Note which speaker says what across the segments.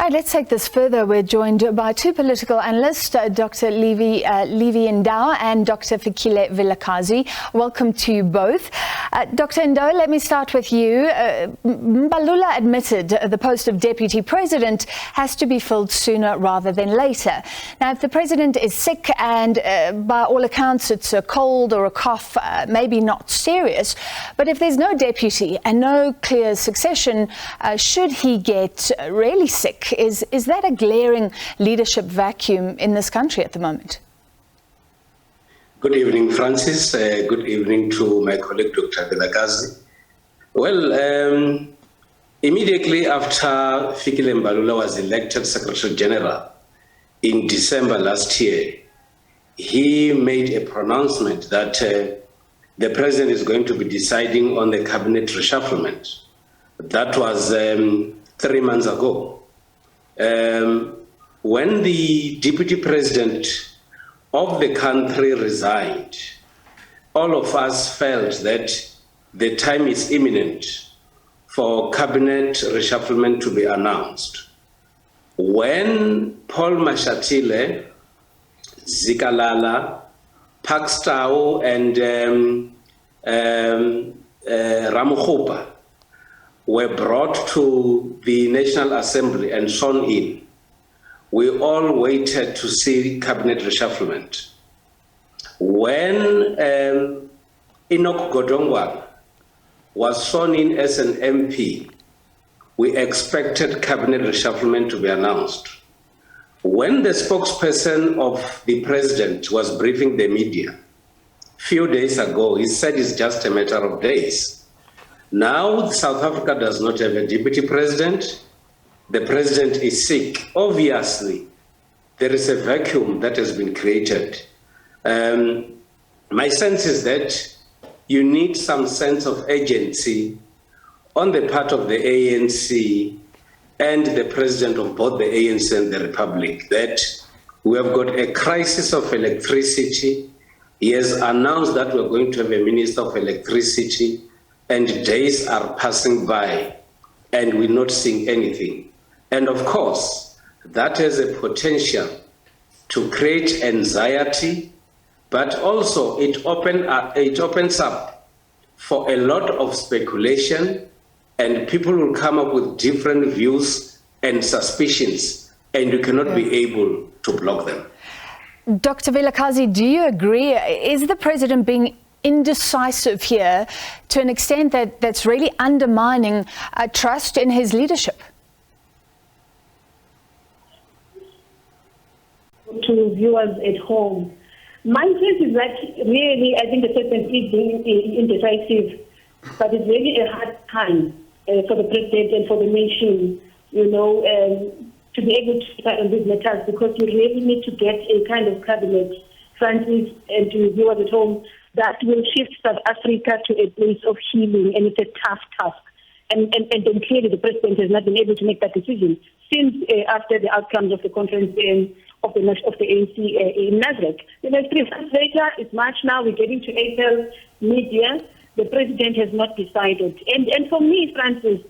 Speaker 1: Right, let's take this further. We're joined by two political analysts, Dr. Levy Ndou and Dr. Fikile Vilakazi. Welcome to you both. Dr. Ndou, let me start with you. Mbalula admitted the post of Deputy President has to be filled sooner rather than later. Now, if the President is sick and by all accounts it's a cold or a cough, maybe not serious, but if there's no deputy and no clear succession, should he get really sick, is that a glaring leadership vacuum in this country at the moment?
Speaker 2: Good evening, Francis. Good evening to my colleague, Dr. Vilakazi. Well, immediately after Fikile Mbalula was elected Secretary General in December last year, he made a pronouncement that the President is going to be deciding on the cabinet reshufflement. That was 3 months ago. When the Deputy President of the country resigned, all of us felt that the time is imminent for cabinet reshufflement to be announced. When Paul Mashatile, Zikalala, Pakstau, and Ramaphosa were brought to the National Assembly and sworn in, we all waited to see cabinet reshufflement. When Enoch Godongwana was sworn in as an MP, we expected cabinet reshufflement to be announced. When the spokesperson of the President was briefing the media a few days ago, he said it's just a matter of days. Now, South Africa does not have a deputy president. The president is sick. Obviously, there is a vacuum that has been created. My sense is that you need some sense of agency on the part of the ANC and the president of both the ANC and the Republic, that we have got a crisis of electricity. He has announced that we're going to have a minister of electricity, and days are passing by and we're not seeing anything. And of course, that has a potential to create anxiety, but also it opens up for a lot of speculation, and people will come up with different views and suspicions, and you cannot be able to block them.
Speaker 1: Dr. Vilakazi, do you agree? Is the President being indecisive here to an extent that's really undermining trust in his leadership?
Speaker 3: To viewers at home, my sense is that really, I think the President is being indecisive, but it's really a hard time for the President and for the nation, to be able to decide on these matters, because you really need to get a kind of cabinet, Francis, and to viewers at home, that will shift South Africa to a place of healing, and it's a tough task. And then clearly the President has not been able to make that decision since after the outcomes of the conference of the ANC in Nazareth. 3 months later, it's March now, we're getting to April, mid-year, the President has not decided. And for me, Francis,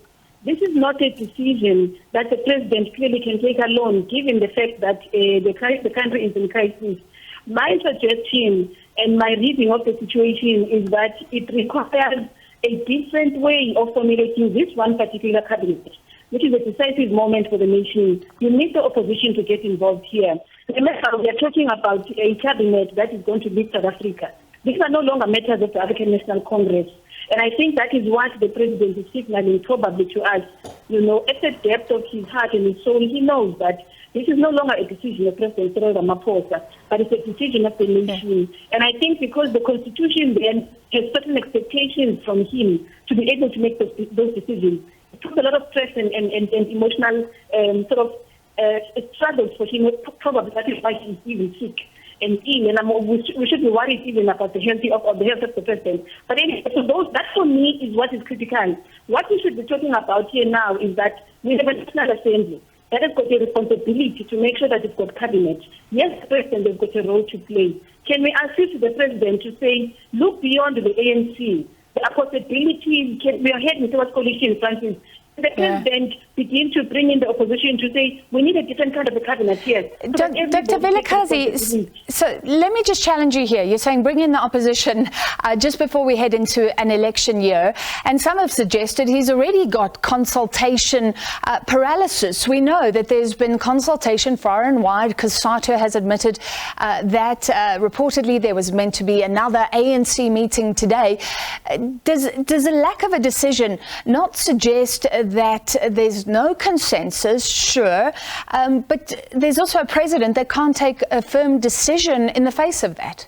Speaker 3: this is not a decision that the President clearly can take alone, given the fact that the country is in crisis. My suggestion and my reading of the situation is that it requires a different way of formulating this one particular cabinet, which is a decisive moment for the nation. You need the opposition to get involved here. Remember, we are talking about a cabinet that is going to lead South Africa. These are no longer matters of the African National Congress. And I think that is what the President is signaling probably to us. At the depth of his heart and his soul, he knows that this is no longer a decision of President Cyril Ramaphosa, but it's a decision of the nation. And I think because the Constitution then has certain expectations from him to be able to make those decisions, it took a lot of stress and emotional struggles for him. Probably that is why he's even sick and ill. And we should be worried even about the health of the President. But anyway, so that for me is what is critical. What we should be talking about here now is that we have a National Assembly that has got a responsibility to make sure that it's got cabinet. Yes, the President has got a role to play. Can we assist the President to say, look beyond the ANC? There are possibilities. We are heading towards coalition, Francis. The President begin to bring in the opposition to say, we need a different kind of a cabinet here.
Speaker 1: Dr. Vilakazi, so let me just challenge you here. You're saying bring in the opposition just before we head into an election year. And some have suggested he's already got consultation paralysis. We know that there's been consultation far and wide because SATO has admitted that reportedly there was meant to be another ANC meeting today. Does a lack of a decision not suggest that there's no consensus? Sure, but there's also a president that can't take a firm decision in the face of that.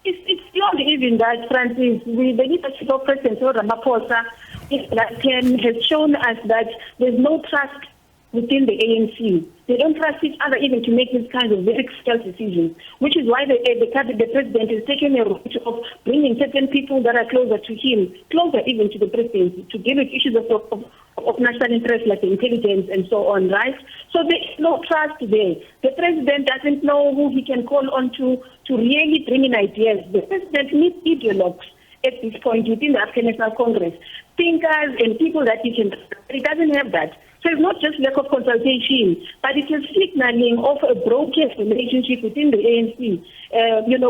Speaker 3: It's beyond even that, Francis. The leadership of President Cyril Ramaphosa has shown us that there's no trust within the ANC. They don't trust each other even to make these kinds of very critical decisions, which is why the president is taking a route of bringing certain people that are closer to him, closer even to the presidency, to deal with issues of national interest like intelligence and so on, right? So there is no trust there. The president doesn't know who he can call on to really bring in ideas. The president needs ideologues at this point within the African National Congress, thinkers and people that he can. He doesn't have that. So it's not just lack of consultation, but it is signaling of a broken relationship within the ANC,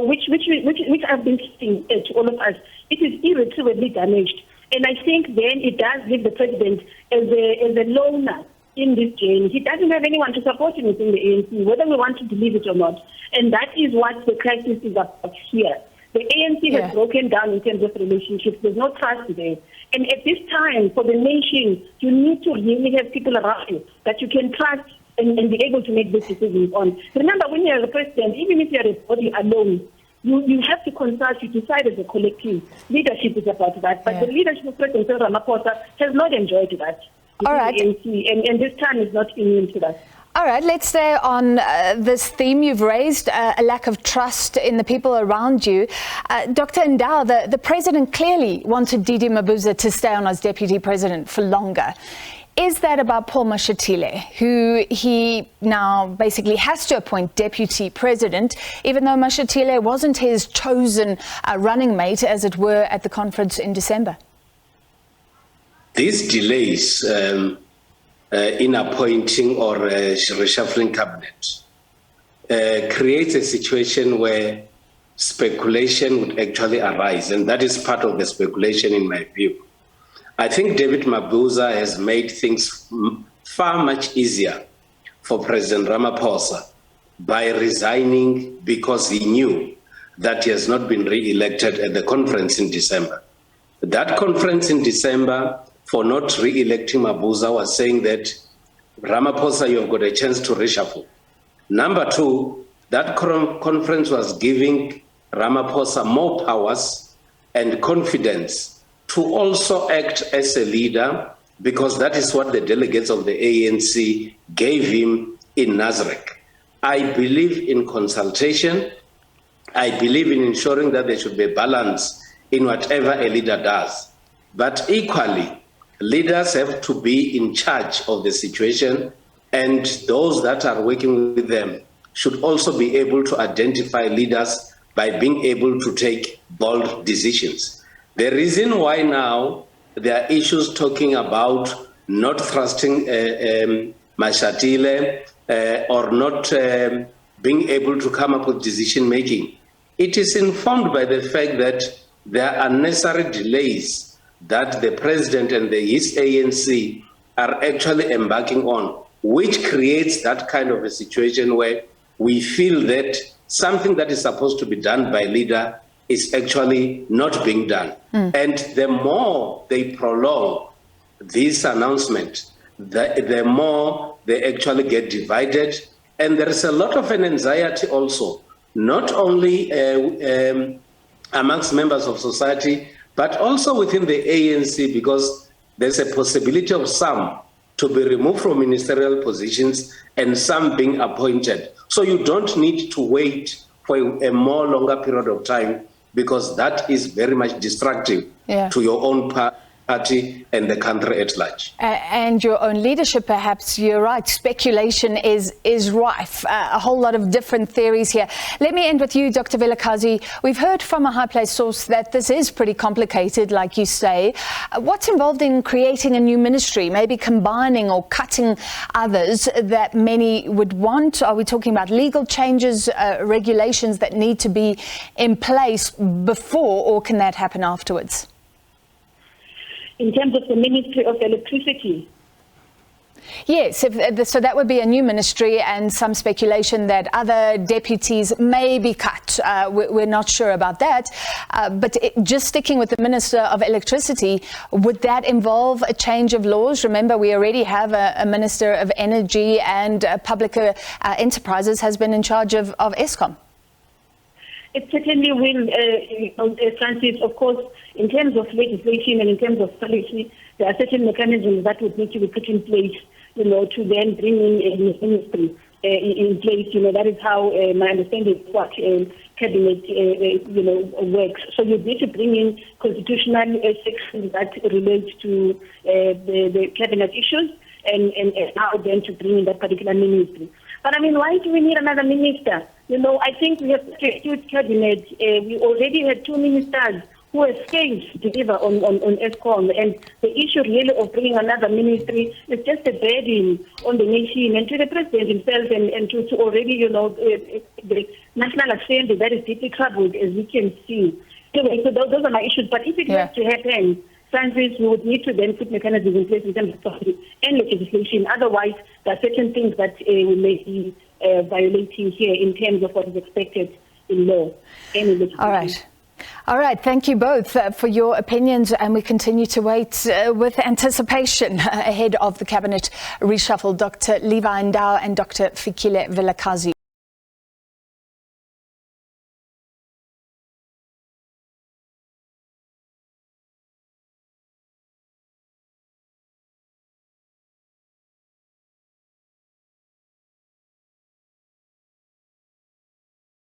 Speaker 3: which I've been saying to all of us. It is irretrievably damaged. And I think then it does leave the president as a loner in this game. He doesn't have anyone to support him within the ANC, whether we want to believe it or not. And that is what the crisis is about here. The ANC has broken down in terms of relationships. There's no trust there. And at this time, for the nation, you need to really have people around you that you can trust and be able to make these decisions on. Remember, when you're the president, even if you're a body alone, you have to consult, you decide as a collective. Leadership is about that. But the leadership of President Cyril Ramaphosa has not enjoyed that.
Speaker 1: All right.
Speaker 3: And this time is not immune to that.
Speaker 1: All right, let's stay on this theme you've raised, a lack of trust in the people around you. Dr. Ndou, the president clearly wanted Didi Mabuza to stay on as deputy president for longer. Is that about Paul Mashatile, who he now basically has to appoint deputy president, even though Mashatile wasn't his chosen running mate, as it were, at the conference in December?
Speaker 2: These delays in appointing or reshuffling cabinet creates a situation where speculation would actually arise, and that is part of the speculation in my view. I think David Mabuza has made things far much easier for President Ramaphosa by resigning because he knew that he has not been re-elected at the conference in December. That conference in December, for not re-electing Mabuza, was saying that, Ramaphosa, you've got a chance to reshuffle. Number two, that conference was giving Ramaphosa more powers and confidence to also act as a leader, because that is what the delegates of the ANC gave him in Nasrec. I believe in consultation. I believe in ensuring that there should be balance in whatever a leader does. But equally, leaders have to be in charge of the situation, and those that are working with them should also be able to identify leaders by being able to take bold decisions. The reason why now there are issues talking about not trusting Mashatile or not being able to come up with decision making, it is informed by the fact that there are unnecessary delays that the president and his ANC are actually embarking on, which creates that kind of a situation where we feel that something that is supposed to be done by leader is actually not being done. And the more they prolong this announcement, the more they actually get divided. And there is a lot of an anxiety also, not only amongst members of society, but also within the ANC, because there's a possibility of some to be removed from ministerial positions and some being appointed. So you don't need to wait for a longer period of time, because that is very much destructive to your own party and the country at large.
Speaker 1: And your own leadership, perhaps. You're right. Speculation is rife. A whole lot of different theories here. Let me end with you, Dr. Vilakazi. We've heard from a high-placed source that this is pretty complicated, like you say. What's involved in creating a new ministry, maybe combining or cutting others that many would want? Are we talking about legal changes, regulations that need to be in place before, or can that happen afterwards?
Speaker 3: In terms of the Ministry of Electricity?
Speaker 1: Yes, so that would be a new ministry, and some speculation that other deputies may be cut. We're not sure about that. But just sticking with the Minister of Electricity, would that involve a change of laws? Remember, we already have a Minister of Energy, and Public Enterprises has been in charge of Eskom.
Speaker 3: It certainly will, Francis. Of course, in terms of legislation and in terms of policy, there are certain mechanisms that would need to be put in place, to then bring in a ministry in place. That is how my understanding is what cabinet, works. So you need to bring in constitutional sections that relate to the cabinet issues and allow them to bring in that particular ministry. But I mean, why do we need another minister? I think we have a huge cabinet. We already had 2 ministers who have failed to deliver on Eskom. And the issue really of bringing another ministry is just a burden on the nation and to the president himself and to already, the National Assembly that is deeply troubled, as we can see. Anyway, so those are my issues. But if it were to happen, Francis, we would need to then put mechanisms in place in terms of policy and legislation. Otherwise, there are certain things that we may be violating here in terms of what is expected in law and in legislation.
Speaker 1: All right. Thank you both for your opinions, and we continue to wait with anticipation ahead of the cabinet reshuffle. Dr. Levy Ndou and Dr. Fikile Vilakazi.